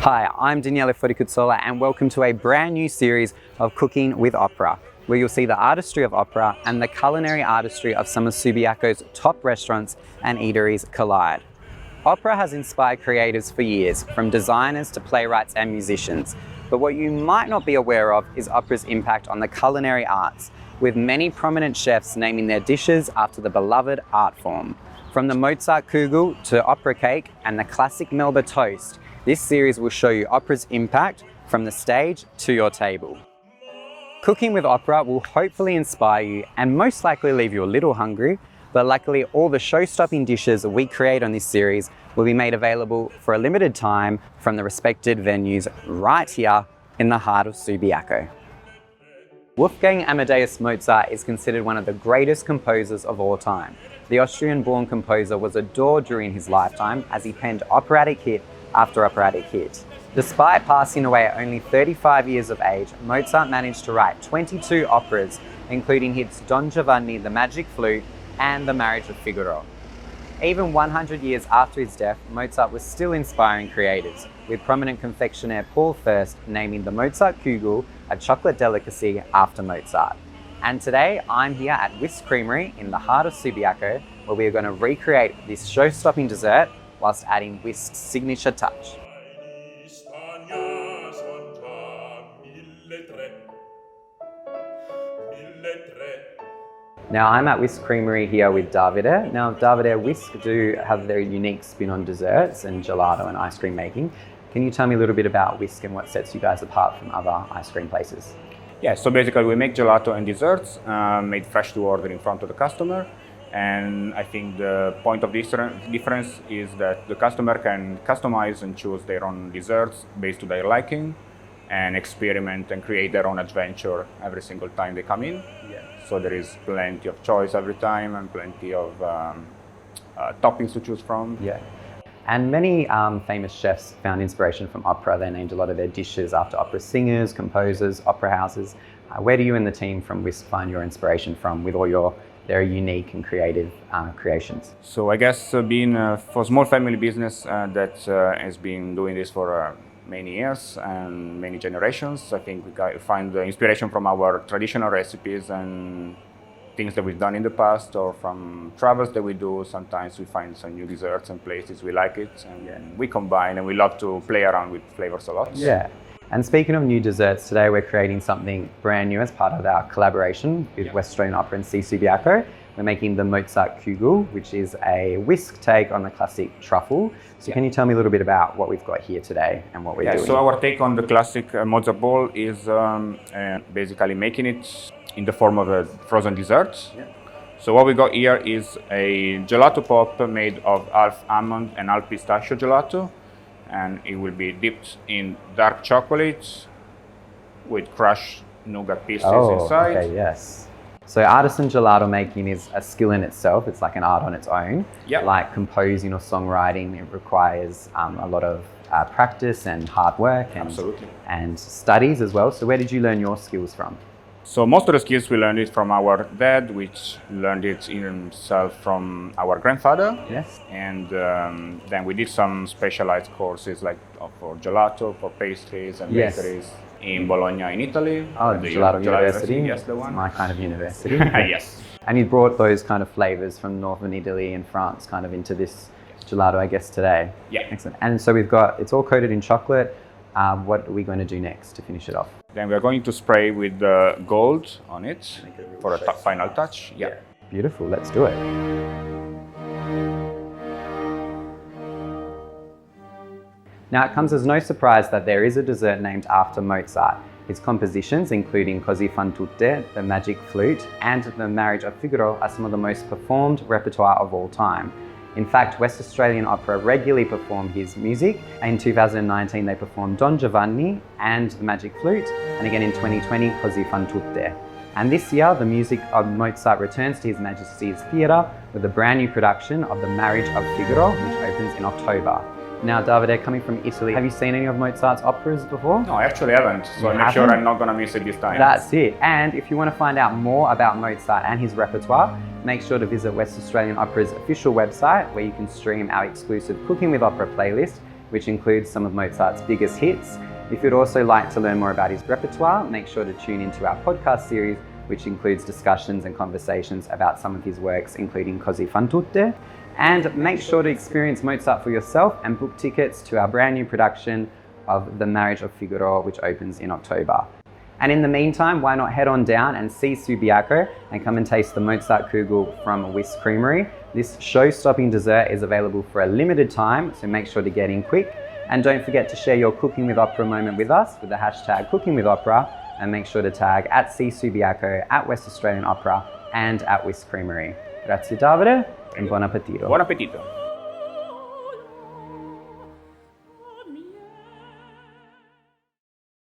Hi, I'm Daniele Foti-Cuzzola and welcome to a brand new series of Cooking with Opera, where you'll see the artistry of opera and the culinary artistry of some of Subiaco's top restaurants and eateries collide. Opera has inspired creators for years, from designers to playwrights and musicians. But what you might not be aware of is opera's impact on the culinary arts, with many prominent chefs naming their dishes after the beloved art form. From the Mozart kugel to opera cake and the classic Melba toast, this series will show you opera's impact from the stage to your table. Cooking with opera will hopefully inspire you and most likely leave you a little hungry, but luckily all the show-stopping dishes we create on this series will be made available for a limited time from the respected venues right here in the heart of Subiaco. Wolfgang Amadeus Mozart is considered one of the greatest composers of all time. The Austrian-born composer was adored during his lifetime as he penned operatic hit after operatic hit. Despite passing away at only 35 years of age, Mozart managed to write 22 operas, including hits Don Giovanni, The Magic Flute, and The Marriage of Figaro. Even 100 years after his death, Mozart was still inspiring creators, with prominent confectioner Paul Furst naming the Mozart Kugel a chocolate delicacy after Mozart. And today, I'm here at Whisk Creamery in the heart of Subiaco, where we are going to recreate this show-stopping dessert whilst adding Whisk's signature touch. Now I'm at Whisk Creamery here with Davide. Now Davide, Whisk do have their unique spin on desserts and gelato and ice cream making. Can you tell me a little bit about Whisk and what sets you guys apart from other ice cream places? Yeah, so basically we make gelato and desserts made fresh to order in front of the customer. And I think the point of difference is that the customer can customize and choose their own desserts based on their liking and experiment and create their own adventure every single time they come in. Yeah. So there is plenty of choice every time and plenty of toppings to choose from. Yeah. And many famous chefs found inspiration from opera. They named a lot of their dishes after opera singers, composers, opera houses. Where do you and the team from Whisk find your inspiration from with all their unique and creative creations? So I guess being for a small family business that has been doing this for many years and many generations, I think we find the inspiration from our traditional recipes and things that we've done in the past, or from travels that we do. Sometimes we find some new desserts and places we like it, and we combine, and we love to play around with flavors a lot. Yeah. And speaking of new desserts, today we're creating something brand new as part of our collaboration with West Australian Opera and Subiaco. We're making the Mozart Kugel, which is a Whisk take on the classic truffle. So can you tell me a little bit about what we've got here today and what we're doing? So our take on the classic Mozart ball is basically making it in the form of a frozen dessert. Yeah. So what we got here is a gelato pop made of half almond and half pistachio gelato. And it will be dipped in dark chocolate with crushed nougat pieces inside. Okay, yes. So artisan gelato making is a skill in itself. It's like an art on its own. Yep. Like composing or songwriting, it requires a lot of practice and hard work and studies as well. So where did you learn your skills from? So most of the skills we learned it from our dad, which learned it himself from our grandfather. Yes. And then we did some specialized courses like for gelato, for pastries and bakeries in Bologna in Italy. Oh, the Gelato University. Yes, the one. It's my kind of university. Yes. And you brought those kind of flavors from northern Italy and France kind of into this gelato, I guess, today. Yeah. Excellent. And so it's all coated in chocolate. What are we going to do next to finish it off? Then we're going to spray with gold on it for a final touch. Yeah. Beautiful, let's do it. Now it comes as no surprise that there is a dessert named after Mozart. His compositions, including Così fan tutte, The Magic Flute, and The Marriage of Figaro, are some of the most performed repertoire of all time. In fact, West Australian Opera regularly performed his music. In 2019, they performed Don Giovanni and The Magic Flute, and again in 2020, Così fan tutte. And this year, the music of Mozart returns to His Majesty's Theatre with a brand new production of The Marriage of Figaro, which opens in October. Now, Davide, coming from Italy, have you seen any of Mozart's operas before? No, I actually haven't, so I'm sure I'm not going to miss it this time. That's it. And if you want to find out more about Mozart and his repertoire, make sure to visit West Australian Opera's official website, where you can stream our exclusive Cooking with Opera playlist which includes some of Mozart's biggest hits. If you'd also like to learn more about his repertoire, make sure to tune into our podcast series, which includes discussions and conversations about some of his works, including Così fan tutte. And make sure to experience Mozart for yourself and book tickets to our brand new production of The Marriage of Figaro, which opens in October. And in the meantime, why not head on down and see Subiaco and come and taste the Mozart Kugel from Whisk Creamery. This show-stopping dessert is available for a limited time, so make sure to get in quick. And don't forget to share your Cooking with Opera moment with us with the hashtag Cooking with Opera, and make sure to tag at @Subiaco, at West Australian Opera, and at Whisk Creamery. Grazie Davide, and buon appetito. Buon appetito.